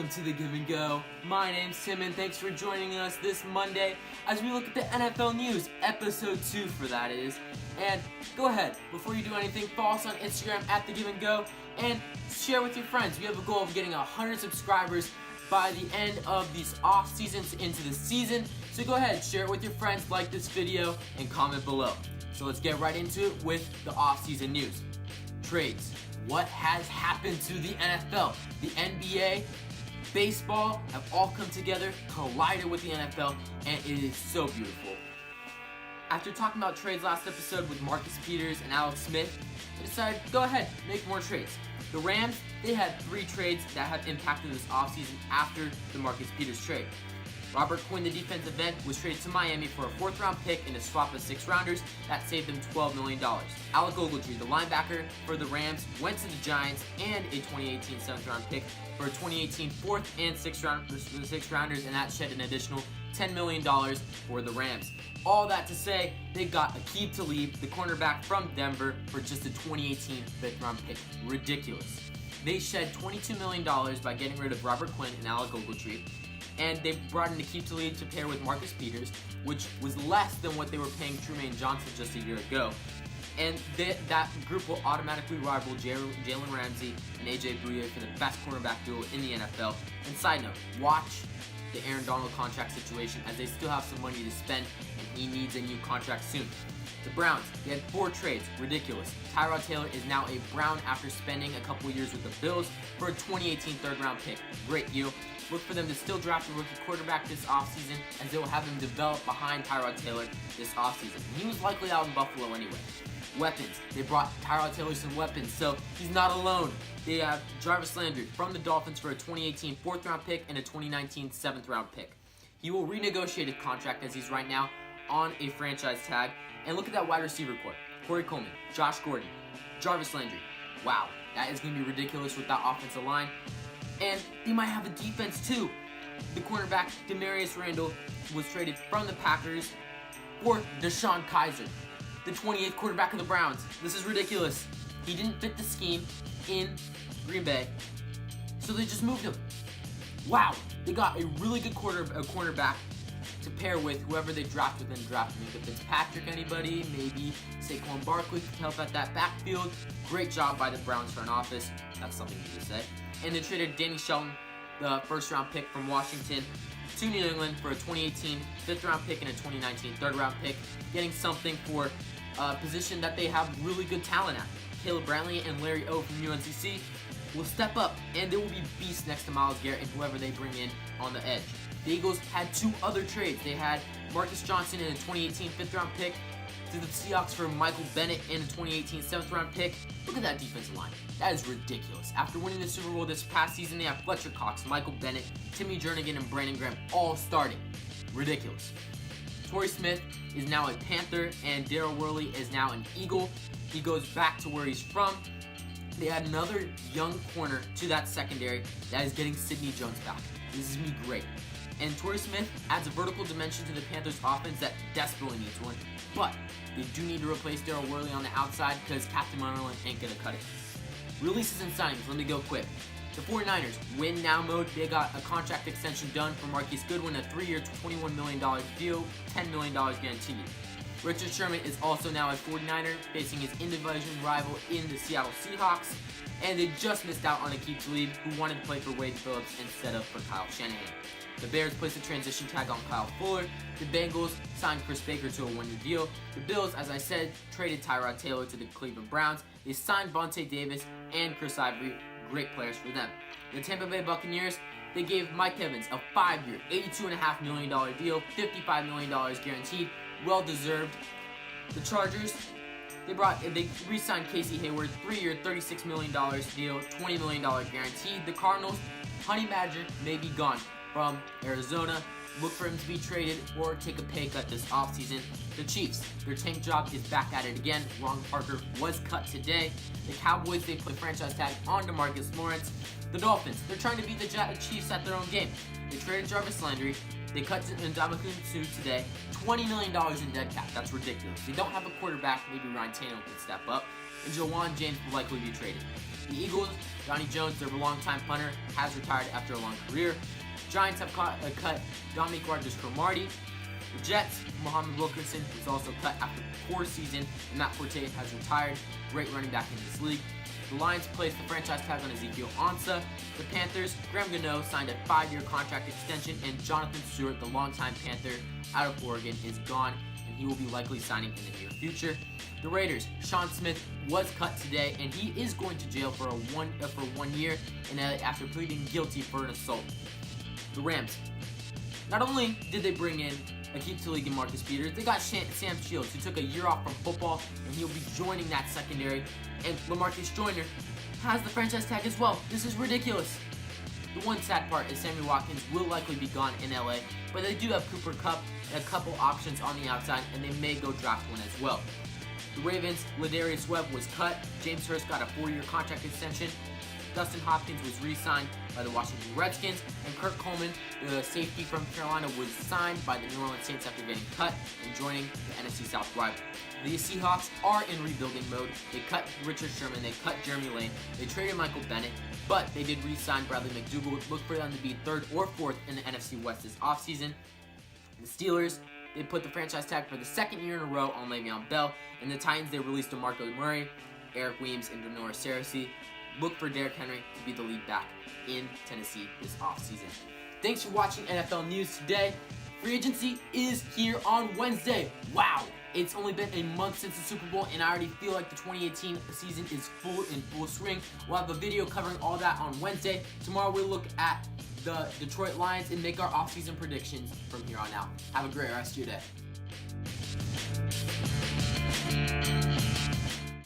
Welcome to the Give and Go. My name's Tim and thanks for joining us this Monday as we look at the NFL news, episode 2 for that is. And go ahead, before you do anything, follow us on Instagram at the Give and Go and share with your friends. We have a goal of getting 100 subscribers by the end of this off season into the season. So go ahead, share it with your friends, like this video, and comment below. So let's get right into it with the off season news. Trades. What has happened to the NFL? The NBA, baseball have all come together, collided with the NFL, and it is so beautiful. After talking about trades last episode with Marcus Peters and Alex Smith, I decided go ahead, make more trades. The Rams, they had 3 trades that have impacted this offseason after the Marcus Peters trade. Robert Quinn, the defensive end, was traded to Miami for a 4th round pick and a swap of 6 rounders that saved them $12 million. Alec Ogletree, the linebacker for the Rams, went to the Giants and a 2018 7th round pick for a 2018 4th and 6th rounders, and that shed an additional $10 million for the Rams. All that to say, they got Aqib Talib, the cornerback from Denver, for just a 2018 5th round pick. Ridiculous. They shed $22 million by getting rid of Robert Quinn and Alec Ogletree. And they brought in Aqib Talib to pair with Marcus Peters, which was less than what they were paying Trumaine Johnson just a year ago. And that group will automatically rival Jalen Ramsey and AJ Bouye for the best cornerback duo in the NFL. And side note, watch the Aaron Donald contract situation as they still have some money to spend and he needs a new contract soon. The Browns, they had 4 trades, ridiculous. Tyrod Taylor is now a Brown after spending a couple years with the Bills for a 2018 3rd round pick. Great deal. Look for them to still draft a rookie quarterback this offseason as they will have him develop behind Tyrod Taylor this offseason. He was likely out in Buffalo anyway. Weapons. They brought Tyrod Taylor some weapons, so he's not alone. They have Jarvis Landry from the Dolphins for a 2018 4th round pick and a 2019 7th round pick. He will renegotiate his contract as he's right now on a franchise tag. And look at that wide receiver core. Corey Coleman, Josh Gordon, Jarvis Landry. Wow, that is going to be ridiculous with that offensive line. And they might have a defense too. The cornerback, Demarius Randall, was traded from the Packers for Deshaun Kaiser, the 28th quarterback of the Browns. This is ridiculous. He didn't fit the scheme in Green Bay, so they just moved him. Wow, they got a really good cornerback to pair with whoever they draft within draft. Maybe Fitzpatrick, anybody, maybe Saquon Barkley could help at that backfield. Great job by the Browns front office. That's something to say. And they traded Danny Shelton, the 1st round pick from Washington, to New England for a 2018 5th round pick and a 2019 3rd round pick, getting something for a position that they have really good talent at. Caleb Brantley and Larry O from UNCC will step up, and they will be beasts next to Myles Garrett and whoever they bring in on the edge. The Eagles had 2 other trades. They had Marcus Johnson and a 2018 5th round pick to the Seahawks for Michael Bennett and a 2018 7th round pick. Look at that defensive line. That is ridiculous. After winning the Super Bowl this past season, they have Fletcher Cox, Michael Bennett, Timmy Jernigan, and Brandon Graham all starting. Ridiculous. Torrey Smith is now a Panther, and Darryl Worley is now an Eagle. He goes back to where he's from. They add another young corner to that secondary that is getting Sidney Jones back. This is going to be great. And Torrey Smith adds a vertical dimension to the Panthers' offense that desperately needs one. But they do need to replace Darryl Worley on the outside because Captain Munderland ain't going to cut it. Releases and signings, let me go quick. The 49ers, win now mode. They got a contract extension done for Marquise Goodwin, a 3-year, $21 million deal, $10 million guaranteed. Richard Sherman is also now a 49er, facing his in-division rival in the Seattle Seahawks. And they just missed out on Aqib Talib, who wanted to play for Wade Phillips instead of for Kyle Shanahan. The Bears placed a transition tag on Kyle Fuller. The Bengals signed Chris Baker to a 1-year deal. The Bills, as I said, traded Tyrod Taylor to the Cleveland Browns. They signed Vontae Davis and Chris Ivory. Great players for them. The Tampa Bay Buccaneers, they gave Mike Evans a 5-year, $82.5 million deal, $55 million guaranteed. Well deserved. The Chargers, they re-signed Casey Hayward, 3-year, $36 million deal, $20 million guaranteed. The Cardinals, Honey Badger may be gone from Arizona. Look for him to be traded or take a pay cut this offseason. The Chiefs, their tank job is back at it again. Ron Parker was cut today. The Cowboys, they put franchise tag on DeMarcus Lawrence. The Dolphins, they're trying to beat the Chiefs at their own game. They traded Jarvis Landry, They cut Ndamukong Suh today, $20 million in dead cap. That's ridiculous. They don't have a quarterback. Maybe Ryan Tannehill can step up. And Jawan James will likely be traded. The Eagles, Johnny Jones, their longtime punter, has retired after a long career. Giants have cut Dominique Rodgers-Cromartie. The Jets, Muhammad Wilkerson was also cut after a poor season, and Matt Forte has retired. Great running back in this league. The Lions placed the franchise tag on Ezekiel Ansah. The Panthers, Graham Gano signed a 5-year contract extension, and Jonathan Stewart, the longtime Panther out of Oregon, is gone, and he will be likely signing in the near future. The Raiders, Sean Smith was cut today, and he is going to jail for 1 year after pleading guilty for an assault. The Rams, not only did they bring in Aqib Talib and Marcus Peters, they got Sam Shields, who took a year off from football, and he'll be joining that secondary. And LaMarcus Joyner has the franchise tag as well. This is ridiculous. The one sad part is Sammy Watkins will likely be gone in LA, but they do have Cooper Kupp and a couple options on the outside, and they may go draft one as well. The Ravens, Ladarius Webb was cut. James Hurst got a 4-year contract extension. Dustin Hopkins was re-signed by the Washington Redskins, and Kurt Coleman, the safety from Carolina, was signed by the New Orleans Saints after getting cut and joining the NFC South rival. The Seahawks are in rebuilding mode. They cut Richard Sherman, they cut Jeremy Lane, they traded Michael Bennett, but they did re-sign Bradley McDougald. Look for them to be 3rd or 4th in the NFC West this offseason. The Steelers, they put the franchise tag for the 2nd year in a row on Le'Veon Bell, and the Titans, they released DeMarco Murray, Eric Weems, and Denora Saracey. Look for Derrick Henry to be the lead back in Tennessee this offseason. Thanks for watching NFL News today. Free agency is here on Wednesday. Wow! It's only been a month since the Super Bowl, and I already feel like the 2018 season is in full swing. We'll have a video covering all that on Wednesday. Tomorrow we'll look at the Detroit Lions and make our offseason predictions from here on out. Have a great rest of your day.